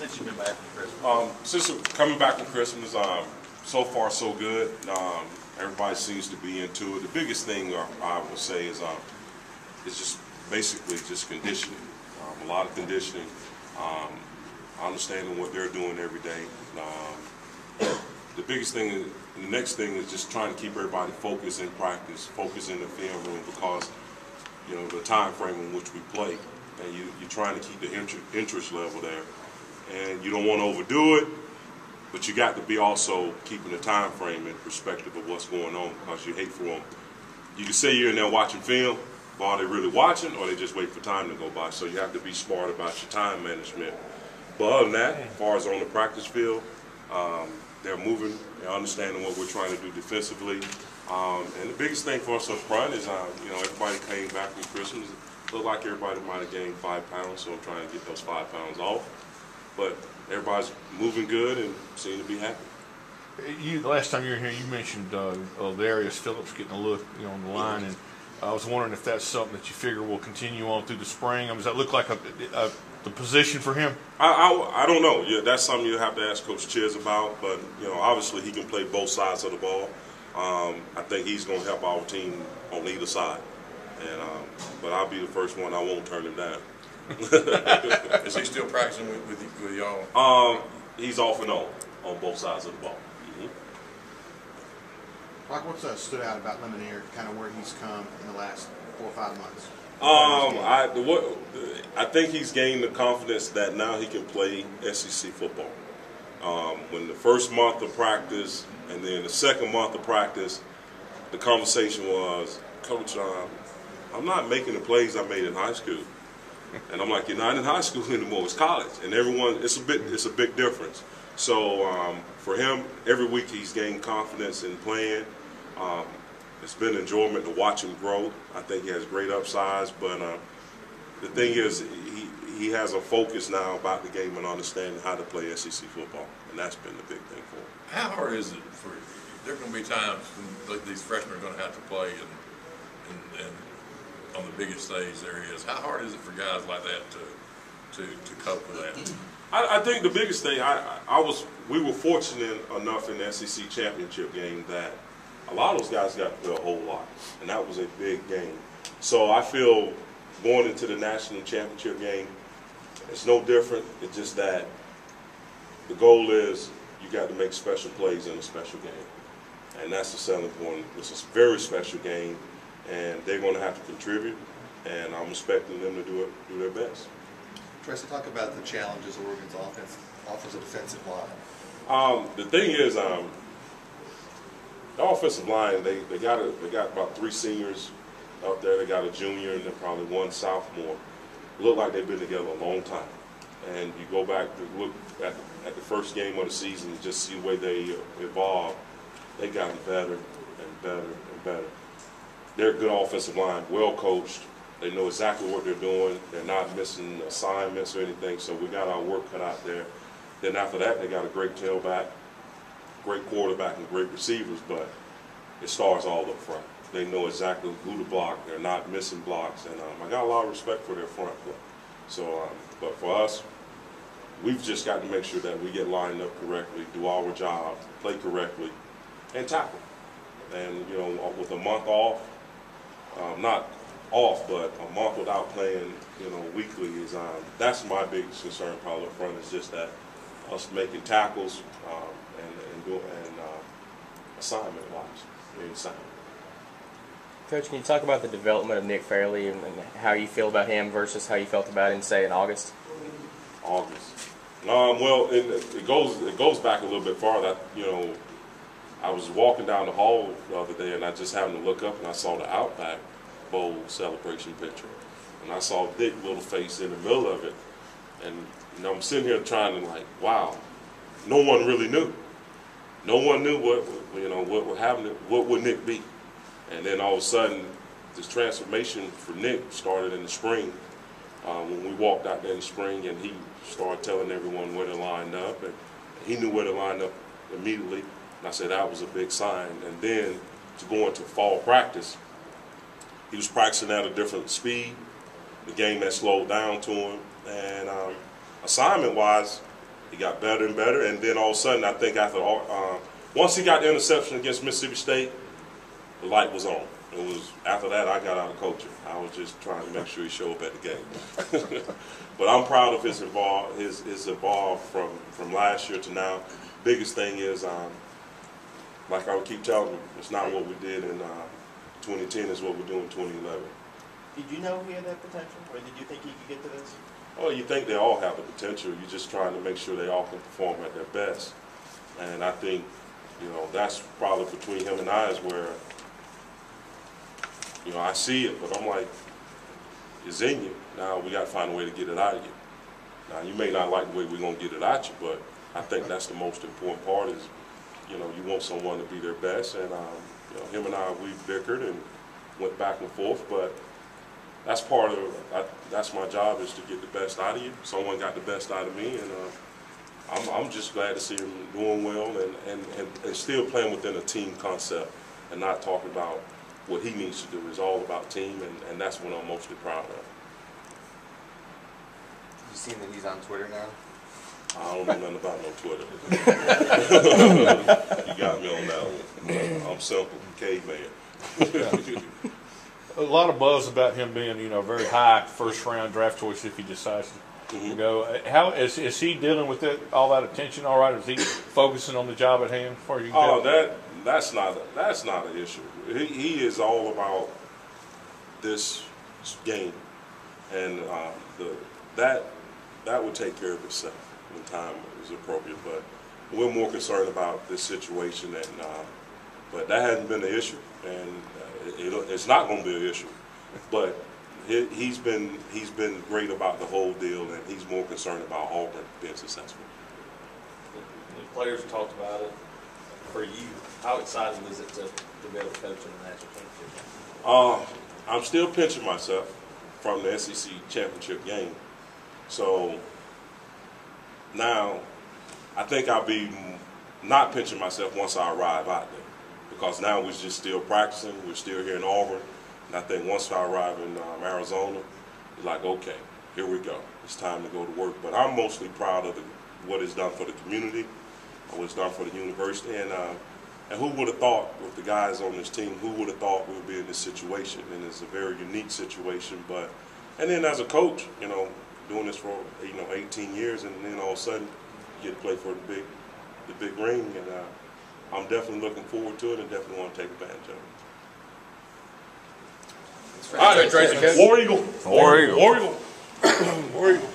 since you've been back from Christmas? Since coming back from Christmas, so far so good. Everybody seems to be into it. The biggest thing I would say is just basically just conditioning. A lot of conditioning, understanding what they're doing every day. The biggest thing, the next thing is just trying to keep everybody focused in practice, focused in the film room, because you know the time frame in which we play, and you're trying to keep the interest level there, and you don't want to overdo it, but you got to be also keeping the time frame in perspective of what's going on, because you hate for them. You can say you're in there watching film, but are they really watching, or they just wait for time to go by? So you have to be smart about your time management. But other than that, as far as on the practice field, they're moving, they're understanding what we're trying to do defensively. And the biggest thing for us up front is, you know, everybody came back from Christmas. It looked like everybody might have gained 5 pounds, so I'm trying to get those 5 pounds off. But everybody's moving good and seem to be happy. The last time you were here, you mentioned Darius Phillips getting a look, you know, on the line, and I was wondering if that's something that you figure will continue on through the spring. I mean, does that look like the position for him? I don't know. Yeah, that's something you have to ask Coach Chiz about. But you know, obviously he can play both sides of the ball. I think he's going to help our team on either side. And but I'll be the first one. I won't turn him down. Is he still practicing with y'all? He's off and on both sides of the ball. Like, what's stood out about Lemonnier, kind of where he's come in the last 4 or 5 months? I think he's gained the confidence that now he can play SEC football. When the first month of practice and then the second month of practice, the conversation was, Coach, I'm not making the plays I made in high school. And I'm like, you're not in high school anymore, it's college. And everyone, it's a big difference. So for him, every week he's gained confidence in playing. It's been enjoyment to watch him grow. I think he has great upsides, but the thing is, he has a focus now about the game and understanding how to play SEC football, and that's been the big thing for him. How hard is it for you? There are going to be times when these freshmen are going to have to play and on the biggest stage there is. How hard is it for guys like that to cope with that? I think the biggest thing, we were fortunate enough in the SEC championship game that a lot of those guys got to play a whole lot, and that was a big game. So I feel going into the national championship game, it's no different. It's just that the goal is you got to make special plays in a special game, and that's the selling point. It's a very special game, and they're going to have to contribute, and I'm expecting them to do their best. Tracy, talk about the challenges Oregon's offense offers a defensive line. The thing is, the offensive line, they got about 3 seniors out there. They got a junior and then probably 1 sophomore. Look like they've been together a long time. And you go back to look at the first game of the season and just see the way they evolved. They've gotten better and better and better. They're a good offensive line, well coached. They know exactly what they're doing. They're not missing assignments or anything, so we got our work cut out there. Then after that, they got a great tailback, great quarterback, and great receivers, but it starts all up front. They know exactly who to block. They're not missing blocks, and I got a lot of respect for their front foot. So, but for us, we've just got to make sure that we get lined up correctly, do our job, play correctly, and tackle. And, you know, with a month off, not off, but a month without playing, you know, weekly is that's my biggest concern probably up front, is just that us making tackles and assignment-wise. Coach, can you talk about the development of Nick Fairley and how you feel about him versus how you felt about him, say, in August? Well, it goes back a little bit farther. You know, I was walking down the hall the other day, and I just happened to look up, and I saw the Outback Bowl celebration picture, and I saw Dick little face in the middle of it, and you know, I'm sitting here trying to, like, wow, no one really knew. No one knew what would happen. What would Nick be? And then all of a sudden, this transformation for Nick started in the spring. When we walked out there in the spring, and he started telling everyone where to line up, and he knew where to line up immediately. And I said that was a big sign. And then to go into fall practice, he was practicing at a different speed. The game had slowed down to him, and assignment-wise, He got better and better, and then all of a sudden, I think after once he got the interception against Mississippi State, the light was on. It was after that I got out of coaching. I was just trying to make sure he showed up at the game. But I'm proud of his evolved from last year to now. Biggest thing is, like I would keep telling him, it's not what we did in 2010, it's what we're doing in 2011. Did you know he had that potential, or did you think he could get to this? Well, you think they all have the potential. You're just trying to make sure they all can perform at their best. And I think, that's probably between him and I is where, I see it, but I'm like, it's in you. Now we got to find a way to get it out of you. Now, you may not like the way we're going to get it at you, but I think that's the most important part is, you want someone to be their best. And, him and I, we bickered and went back and forth, but that's part of, that's my job is to get the best out of you. Someone got the best out of me, and I'm just glad to see him doing well and still playing within a team concept and not talking about what he needs to do. It's all about team, and that's what I'm mostly proud of. You seen that he's on Twitter now? I don't know nothing about no Twitter. You got me on that one. I'm simple, caveman. A lot of buzz about him being, very high first round draft choice if he decides to go. How is he dealing with all that attention? All right, is he focusing on the job at hand? Before you can tell? That's not an issue. He is all about this game, and that would take care of itself when time is appropriate. But we're more concerned about this situation, but that hasn't been the issue, and it's not going to be an issue. But he's been great about the whole deal, and he's more concerned about Auburn being successful. The players talked about it. For you, how exciting is it to be able to coach in the national championship? I'm still pinching myself from the SEC championship game. So now I think I'll be not pinching myself once I arrive out there, because now we're just still practicing. We're still here in Auburn. And I think once I arrive in Arizona, it's like, okay, here we go. It's time to go to work. But I'm mostly proud of what it's done for the community, what it's done for the university. And who would have thought, with the guys on this team, who would have thought we would be in this situation? And it's a very unique situation. And then as a coach, doing this for 18 years, and then all of a sudden you get to play for the big ring, and I'm definitely looking forward to it, and definitely want to take advantage of it. All right, Tracy. War Eagle. War Eagle. War Eagle. War Eagle.